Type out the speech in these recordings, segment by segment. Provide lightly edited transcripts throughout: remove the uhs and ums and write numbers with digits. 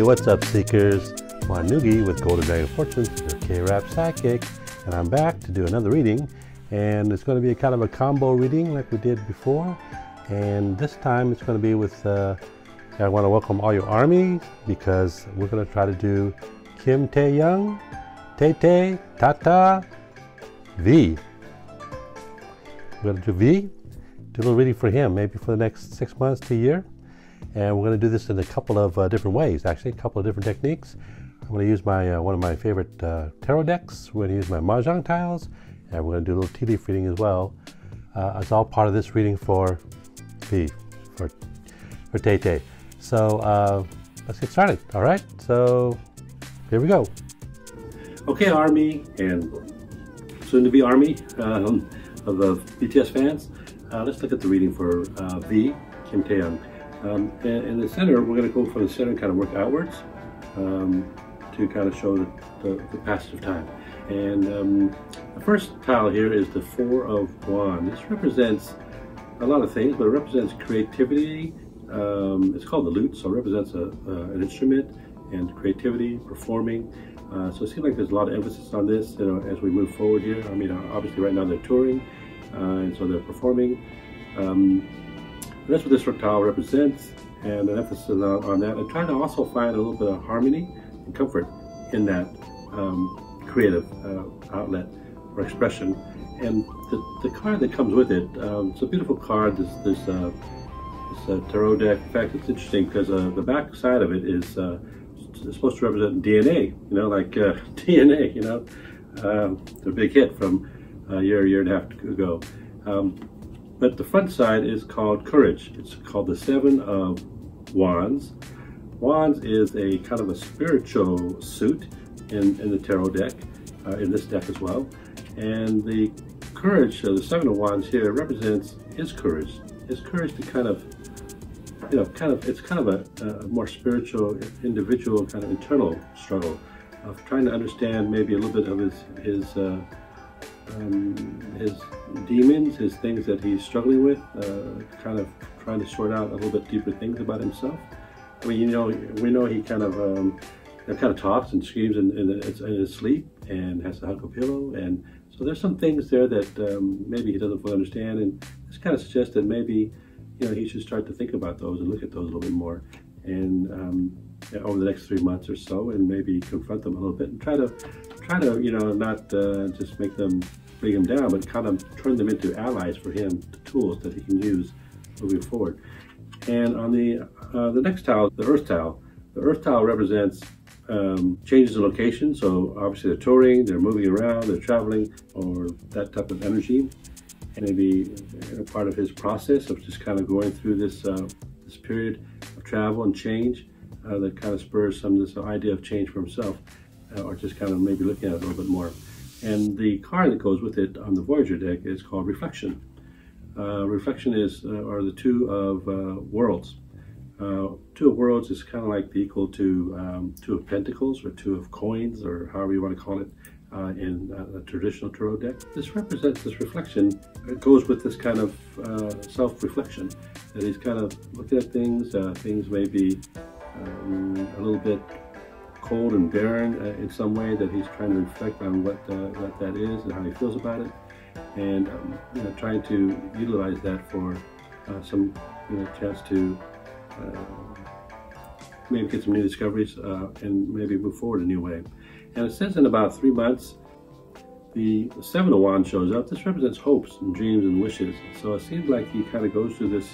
what's up, Seekers? Wanugee with Golden Dragon Fortunes, your K-Rap Psychic, and I'm back to do another reading, and it's going to be a kind of a combo reading like we did before, and this time it's going to be with, I want to welcome all your ARMY, because we're going to try to do Kim Taehyung, TaeTae, TaeTae, V. We're going to do V, do a little reading for him, maybe for the next 6 months to a year. And we're going to do this in a couple of different ways, actually, a couple of different techniques. I'm going to use my one of my favorite tarot decks. We're going to use my Mah Jong Tiles, and we're going to do a little tea leaf reading as well. It's all part of this reading for V, for TaeTae. So let's get started, all right? So here we go. Okay, ARMY, and soon to be ARMY of the BTS fans. Let's look at the reading for V, Kim Taehyung. In the center, we're going to go from the center and kind of work outwards to kind of show the passage of time. And the first tile here is the Four of Wands. This represents a lot of things, but it represents creativity. It's called the lute, so it represents an instrument and creativity, performing. So it seems like there's a lot of emphasis on this, you know, as we move forward here. I mean, obviously right now they're touring, and so they're performing. That's what this tile represents, and an emphasis on that. I'm trying to also find a little bit of harmony and comfort in that creative outlet or expression. And the card that comes with it, it's a beautiful card. This tarot deck. In fact, it's interesting because the back side of it is supposed to represent DNA. You know, like DNA. You know, the big hit from a year and a half ago. But the front side is called Courage. It's called the Seven of Wands. Wands is a kind of a spiritual suit in the tarot deck, in this deck as well. And the Courage, the Seven of Wands here, represents his courage. His courage to kind of, you know, it's kind of a more spiritual, individual, kind of internal struggle of trying to understand maybe a little bit of his demons, his things that he's struggling with, kind of trying to sort out a little bit deeper things about himself. I mean, you know, we know he kind of talks and screams in his sleep and has to hug a pillow, and so there's some things there that maybe he doesn't fully understand, and this kind of suggests that maybe, you know, he should start to think about those and look at those a little bit more, and over the next 3 months or so, and maybe confront them a little bit and try to, you know, not just bring them down, but kind of turn them into allies for him, tools that he can use moving forward. And on the next tile, the Earth tile. The Earth tile represents changes in location. So obviously they're touring, they're moving around, they're traveling, or that type of energy. And maybe part of his process of just kind of going through this this period of travel and change that kind of spurs some of this idea of change for himself, or just kind of maybe looking at it a little bit more. And the card that goes with it on the Voyager deck is called Reflection. Reflection are the Two of Worlds. Two of Worlds is kind of like the equal to Two of Pentacles, or Two of Coins, or however you want to call it in a traditional tarot deck. This represents this reflection. It goes with this kind of self-reflection, that he's kind of looking at things. Things may be a little bit cold and barren in some way, that he's trying to reflect on what that is and how he feels about it, and you know, trying to utilize that for some, you know, chance to maybe get some new discoveries and maybe move forward a new way. And it says in about 3 months, the Seven of Wands shows up. This represents hopes and dreams and wishes. So it seems like he kind of goes through this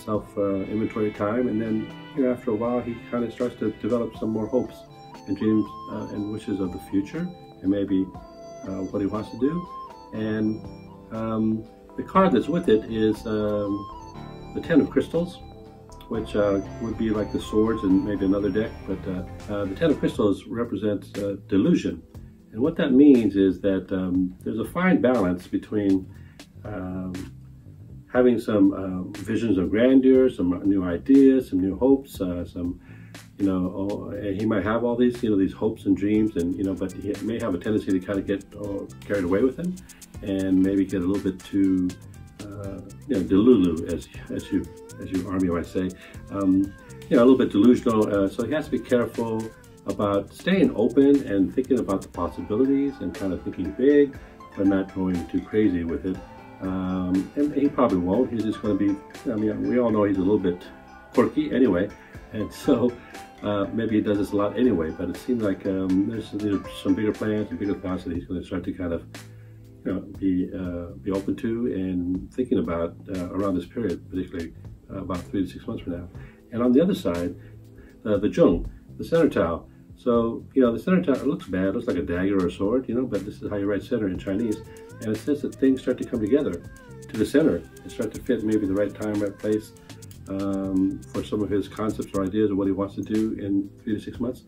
self-inventory time, and then, you know, after a while he kind of starts to develop some more hopes and dreams and wishes of the future, and maybe what he wants to do. And the card that's with it is the Ten of Crystals, which would be like the swords in maybe another deck, but the Ten of Crystals represents delusion. And what that means is that there's a fine balance between having some visions of grandeur, some new ideas, some new hopes, some, you know, he might have all these, you know, these hopes and dreams, and, you know, but he may have a tendency to kind of get carried away with them, and maybe get a little bit too, you know, delulu, as you ARMY might say. a little bit delusional. So he has to be careful about staying open and thinking about the possibilities and kind of thinking big, but not going too crazy with it. And he probably won't. He's just going to be, I mean, we all know he's a little bit quirky anyway, and so maybe he does this a lot anyway, but it seems like there's some bigger plans and bigger thoughts that he's going to start to kind of be open to and thinking about around this period, particularly about 3 to 6 months from now. And on the other side, the Jung, the center tile. So, the center tile, it looks bad, it looks like a dagger or a sword, but this is how you write center in Chinese. And it says that things start to come together to the center and start to fit maybe the right time, right place for some of his concepts or ideas of what he wants to do in 3 to 6 months.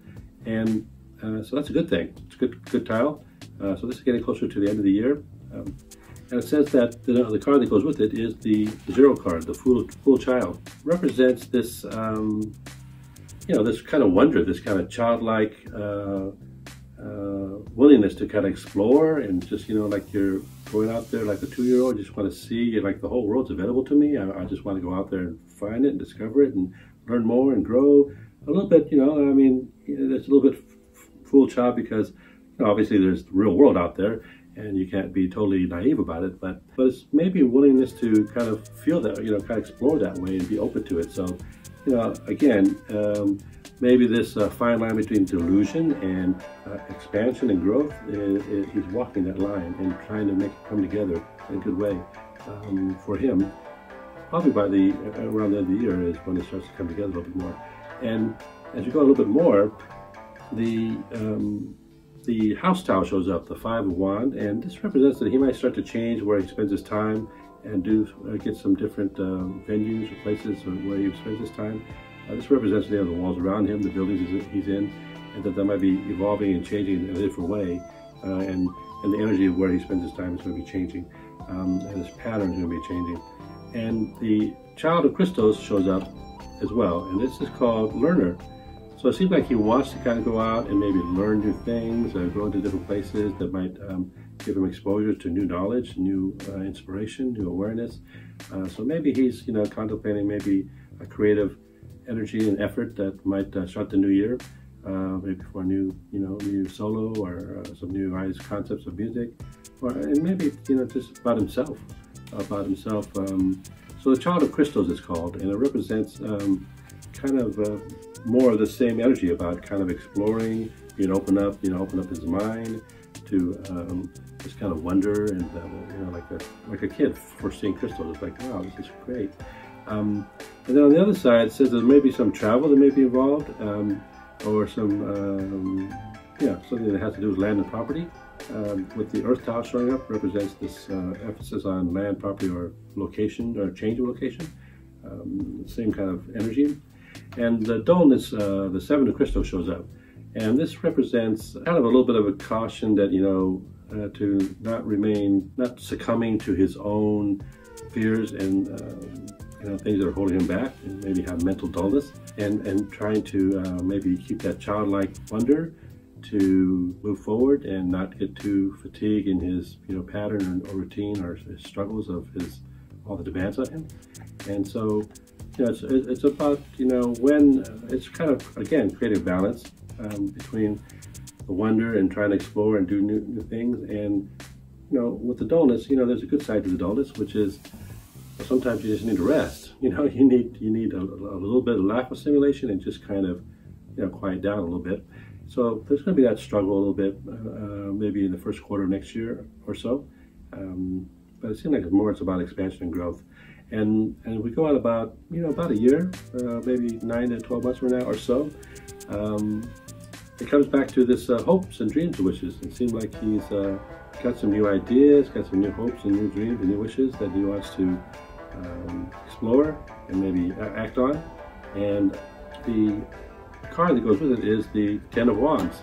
And so that's a good thing. It's a good tile. So this is getting closer to the end of the year. And it says that the card that goes with it is the Zero card, the Fool Child. Represents this, this kind of wonder, this kind of childlike willingness to kind of explore and just, like you're going out there like a 2-year-old, just want to see, like the whole world's available to me. I just want to go out there and find it and discover it and learn more and grow a little bit, I mean, it's a little bit fool child because, obviously there's the real world out there and you can't be totally naive about it, but it's maybe a willingness to kind of feel that, kind of explore that way and be open to it. So, again, maybe this fine line between delusion and expansion and growth, he's walking that line and trying to make it come together in a good way for him. Probably by around the end of the year is when it starts to come together a little bit more. And as you go a little bit more, the house tile shows up, the 5 of Wands, and this represents that he might start to change where he spends his time and get some different venues or places where he spends his time. This represents the walls around him, the buildings he's in, and that might be evolving and changing in a different way, and the energy of where he spends his time is going to be changing, and his pattern is going to be changing. And the Child of Crystals shows up as well, and this is called Learner. So it seems like he wants to kind of go out and maybe learn new things, go into different places that might give him exposure to new knowledge, new inspiration, new awareness. So maybe he's, contemplating maybe a creative energy and effort that might start the new year, maybe for a new solo or some new concepts of music, and maybe, just about himself. So the Child of Crystals is called, and it represents kind of more of the same energy about kind of exploring, open up his mind to just kind of wonder and like a kid first seeing crystals. It's like, wow, this is great. And then on the other side, it says there may be some travel that may be involved, or some something that has to do with land and property. With the Earth tile showing up, represents this emphasis on land, property, or location, or change of location. Same kind of energy. And the dullness, the 7 of Crystals shows up. And this represents kind of a little bit of a caution that, to not succumbing to his own fears and, things that are holding him back, and maybe have mental dullness, and trying to maybe keep that childlike wonder to move forward and not get too fatigued in his, pattern or routine or his struggles of all the demands on him. And so, it's about, when it's kind of, again, creating balance between the wonder and trying to explore and do new things. And, with the dullness, there's a good side to the dullness, which is sometimes you just need to rest. You need a little bit of lack of stimulation and just kind of, quiet down a little bit. So there's going to be that struggle a little bit, maybe in the first quarter of next year or so. But it seems like it's about expansion and growth. And we go out about a year, maybe 9 to 12 months from now or so. It comes back to this hopes and dreams and wishes. It seems like he's got some new ideas, got some new hopes and new dreams and new wishes that he wants to explore and maybe act on. And the card that goes with it is the 10 of Wands.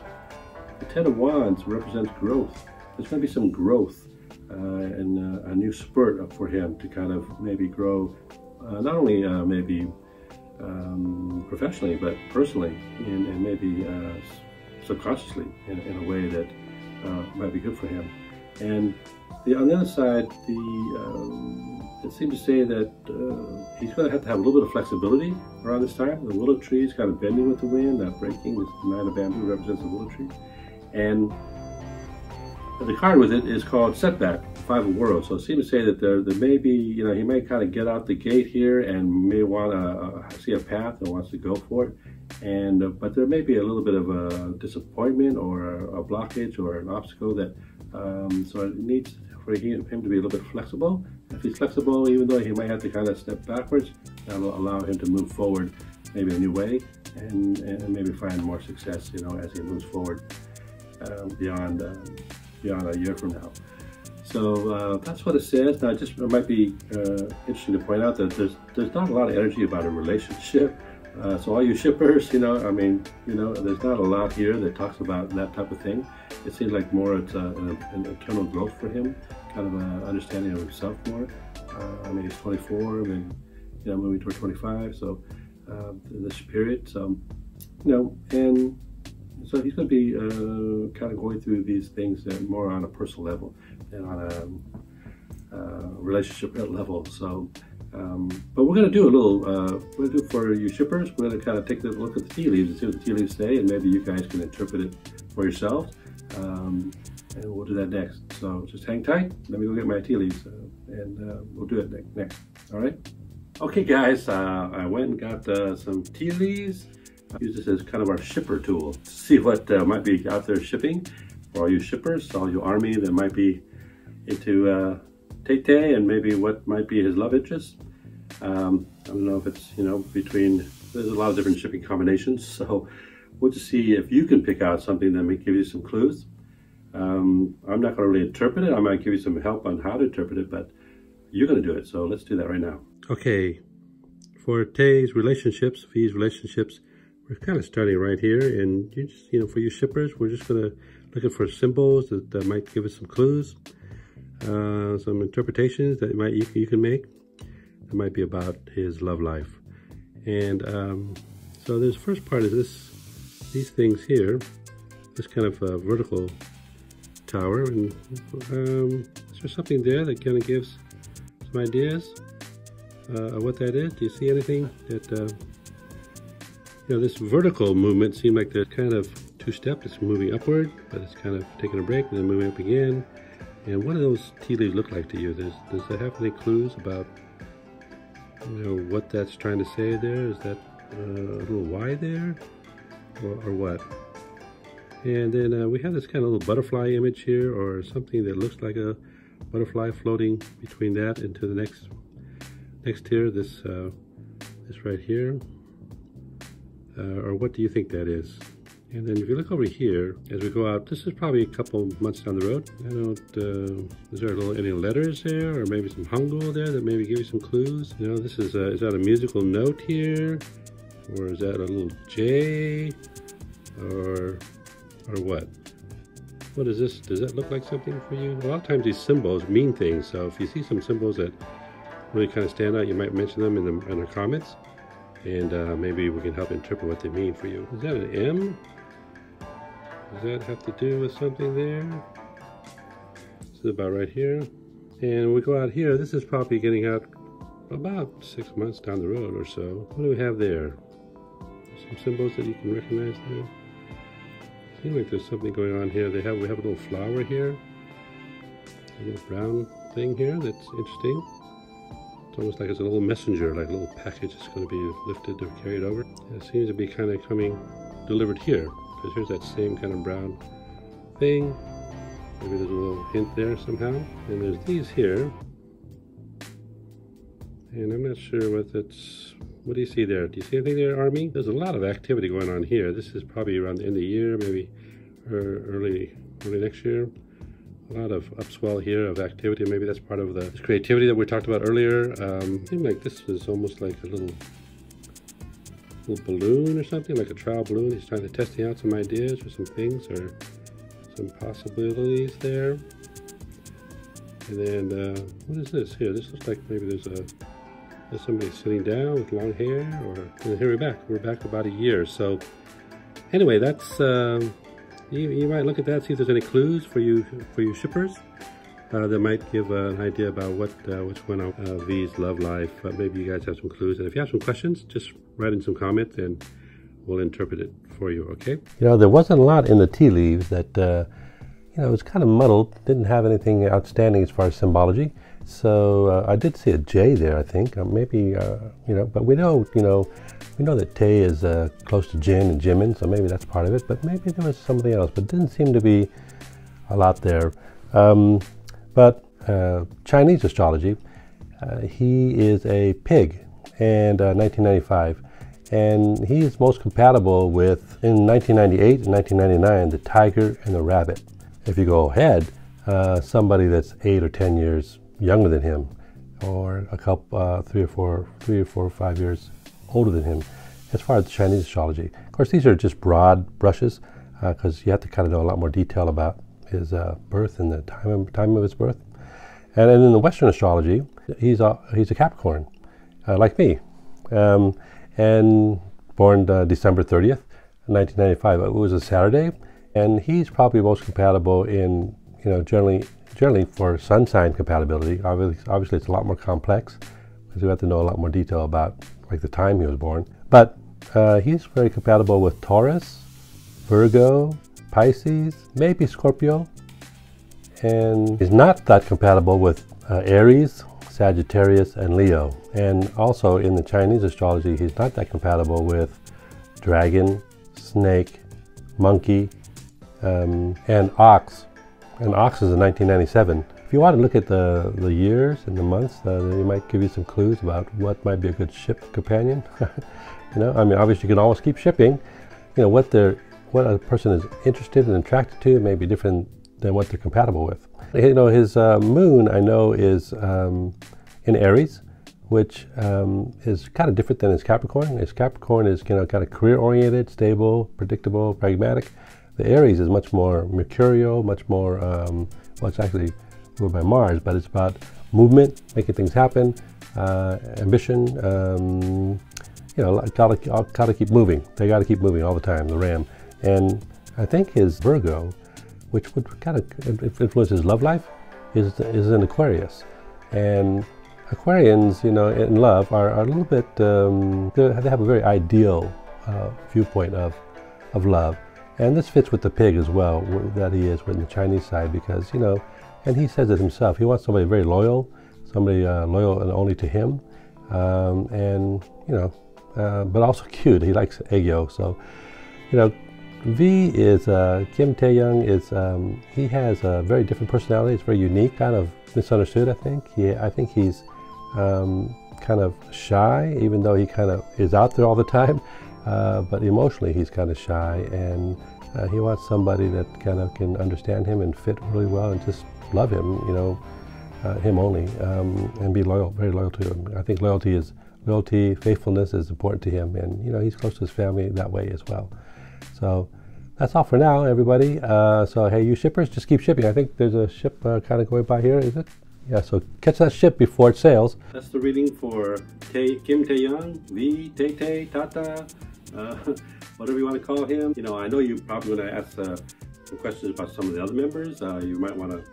The 10 of Wands represents growth. There's going to be some growth and a new spurt for him to kind of maybe grow, not only maybe professionally, but personally, and maybe subconsciously in a way that might be good for him. And on the other side, it seems to say that he's going to have a little bit of flexibility around this time. The willow tree is kind of bending with the wind, not breaking. This 9 of bamboo represents the willow tree. And the card with it is called Setback, 5 of Worlds. So it seems to say that there may be, you know, he may kind of get out the gate here and may want to see a path and wants to go for it. And but there may be a little bit of a disappointment or a blockage or an obstacle that so it needs for him to be a little bit flexible. If he's flexible, even though he might have to kind of step backwards, that'll allow him to move forward maybe a new way and maybe find more success, you know, as he moves forward beyond a year from now. So that's what it says. Now, it might be interesting to point out that there's not a lot of energy about a relationship. So all you shippers, you know, I mean, you know, there's not a lot here that talks about that type of thing. It seems like more it's an internal growth for him, kind of an understanding of himself more. I mean, he's 24, and you know, moving toward 25, so this period. So, you know, and so he's going to be kind of going through these things more on a personal level than on a relationship level. So. But we're going to do a little, we're going to do for you shippers, we're going to kind of take a look at the tea leaves and see what the tea leaves say, and maybe you guys can interpret it for yourselves. And we'll do that next. So just hang tight. Let me go get my tea leaves and we'll do it next. All right? Okay, guys, I went and got some tea leaves. I use this as kind of our shipper tool to see what might be out there shipping for all you shippers, all you ARMY that might be into TaeTae and maybe what might be his love interest. I don't know if it's, you know, there's a lot of different shipping combinations, so we'll just see if you can pick out something that may give you some clues. I'm not going to really interpret it. I might give you some help on how to interpret it, but you're going to do it, so let's do that right now. Okay, for Tae's relationships, V's relationships, we're kind of starting right here, and you just, you know, for you shippers, we're just going to look for symbols that might give us some clues. Some interpretations that you can make that might be about his love life. And so this first part is these things here, this kind of vertical tower, and is there something there that kind of gives some ideas of what that is? Do you see anything that you know, this vertical movement seemed like there's kind of two-step. It's moving upward, but it's kind of taking a break and then moving up again. And what do those tea leaves look like to you? Does that have any clues about, you know, what that's trying to say there? Is that a little Y there, or what? And then we have this kind of little butterfly image here, or something that looks like a butterfly floating between that into the next tier. This right here, or what do you think that is? And then if you look over here, as we go out, this is probably a couple months down the road. I don't, is there any letters there, or maybe some Hangul there that maybe give you some clues? You know, this is that a musical note here? Or is that a little J? Or what? What is this? Does that look like something for you? A lot of times these symbols mean things, so if you see some symbols that really kind of stand out, you might mention them in the comments, and maybe we can help interpret what they mean for you. Is that an M? Does that have to do with something there? This is about right here. And we go out here, this is probably getting out about 6 months down the road or so. What do we have there? Some symbols that you can recognize there. Seems like there's something going on here. We have a little flower here. A little brown thing here that's interesting. It's almost like it's a little messenger, like a little package that's going to be lifted or carried over. It seems to be kind of delivered here. Because here's that same kind of brown thing. Maybe there's a little hint there somehow. And there's these here. And I'm not sure what that's... What do you see there? Do you see anything there, ARMY? There's a lot of activity going on here. This is probably around the end of the year, maybe early next year. A lot of upswell here of activity. Maybe that's part of this creativity that we talked about earlier. Seems like this is almost like a little balloon or something, like a trial balloon. He's trying to testing out some ideas or some things or some possibilities there. And then what is this here? This looks like maybe there's somebody sitting down with long hair, and here we're back. We're back about a year. So anyway, that's you might look at that, see if there's any clues for you shippers. That might give an idea about what's going on V's love life. Maybe you guys have some clues. And if you have some questions, just write in some comments and we'll interpret it for you, okay? You know, there wasn't a lot in the tea leaves that, you know, it was kind of muddled. Didn't have anything outstanding as far as symbology. So I did see a J there, I think. Maybe, you know, but we know that Tae is close to Jin and Jimin, so maybe that's part of it. But maybe there was something else, but didn't seem to be a lot there. But Chinese astrology, he is a pig, and 1995, and he is most compatible with, in 1998 and 1999, the tiger and the rabbit. If you go ahead, somebody that's 8 or 10 years younger than him, or a couple, 3 or 4 or 5 years older than him, as far as Chinese astrology. Of course, these are just broad brushes, because you have to kind of know a lot more detail about his birth and the time of his birth. And then in the Western astrology, he's a Capricorn, like me, and born December 30th, 1995. It was a Saturday, and he's probably most compatible in, you know, generally for sun sign compatibility. Obviously it's a lot more complex, because we have to know a lot more detail about like the time he was born. But he's very compatible with Taurus, Virgo, Pisces, maybe Scorpio, and he's not that compatible with Aries, Sagittarius, and Leo. And also in the Chinese astrology, he's not that compatible with Dragon, Snake, Monkey, and Ox. And Ox is in 1997. If you want to look at the years and the months, they might give you some clues about what might be a good ship companion. You know, I mean, obviously you can always keep shipping. You know, what a person is interested and attracted to may be different than what they're compatible with. You know, his moon, I know, is in Aries, which is kind of different than his Capricorn. His Capricorn is, you know, kind of career-oriented, stable, predictable, pragmatic. The Aries is much more mercurial, much more, well, it's actually ruled by Mars, but it's about movement, making things happen, ambition. You know, gotta keep moving. They gotta keep moving all the time, the Ram. And I think his Virgo, which would kind of influence his love life, is in Aquarius. And Aquarians, you know, in love are a little bit, they have a very ideal viewpoint of love. And this fits with the pig as well, that he is with the Chinese side, because, you know, and he says it himself, he wants somebody very loyal, somebody loyal and only to him, and, you know, but also cute. He likes egg yolk. So, you know, V is, Kim Taehyung is, he has a very different personality. It's very unique, kind of misunderstood, I think. I think he's kind of shy, even though he kind of is out there all the time. But emotionally, he's kind of shy, and he wants somebody that kind of can understand him and fit really well and just love him, you know, him only, and be loyal, very loyal to him. I think loyalty, faithfulness is important to him, and, you know, he's close to his family that way as well. So that's all for now, everybody. So hey, you shippers, just keep shipping. I think there's a ship kind of going by here, is it? Yeah, so catch that ship before it sails. That's the reading for Kim Taehyung, V, TaeTae, TaeTae, whatever you want to call him. You know, I know you're probably going to ask some questions about some of the other members. You might want to,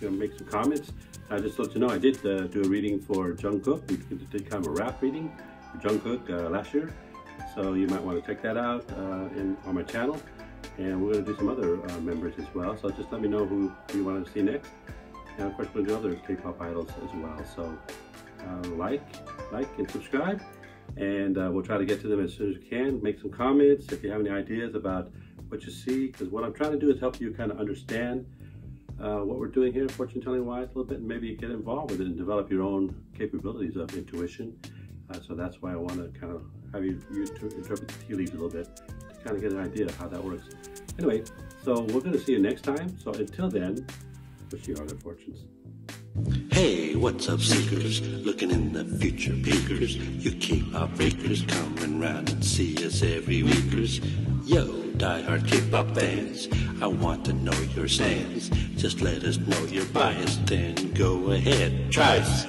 you know, make some comments. Just to let you know, I did do a reading for Jungkook. We did kind of a rap reading for Jungkook last year. So you might want to check that out on my channel. And we're going to do some other members as well. So just let me know who you want to see next. And of course, we'll do other K-pop idols as well. So like and subscribe. And we'll try to get to them as soon as we can. Make some comments if you have any ideas about what you see. Because what I'm trying to do is help you kind of understand what we're doing here, fortune telling wise, a little bit, and maybe get involved with it and develop your own capabilities of intuition. So that's why I want to kind of have you interpret the tea leaves a little bit to kind of get an idea of how that works. Anyway, so we're going to see you next time. So until then, wish you all good fortunes. Hey, what's up, seekers? Looking in the future peekers. You K-pop breakers coming round and see us every weekers. Yo, diehard K-pop fans, I want to know your stance. Just let us know your bias, then go ahead, try us.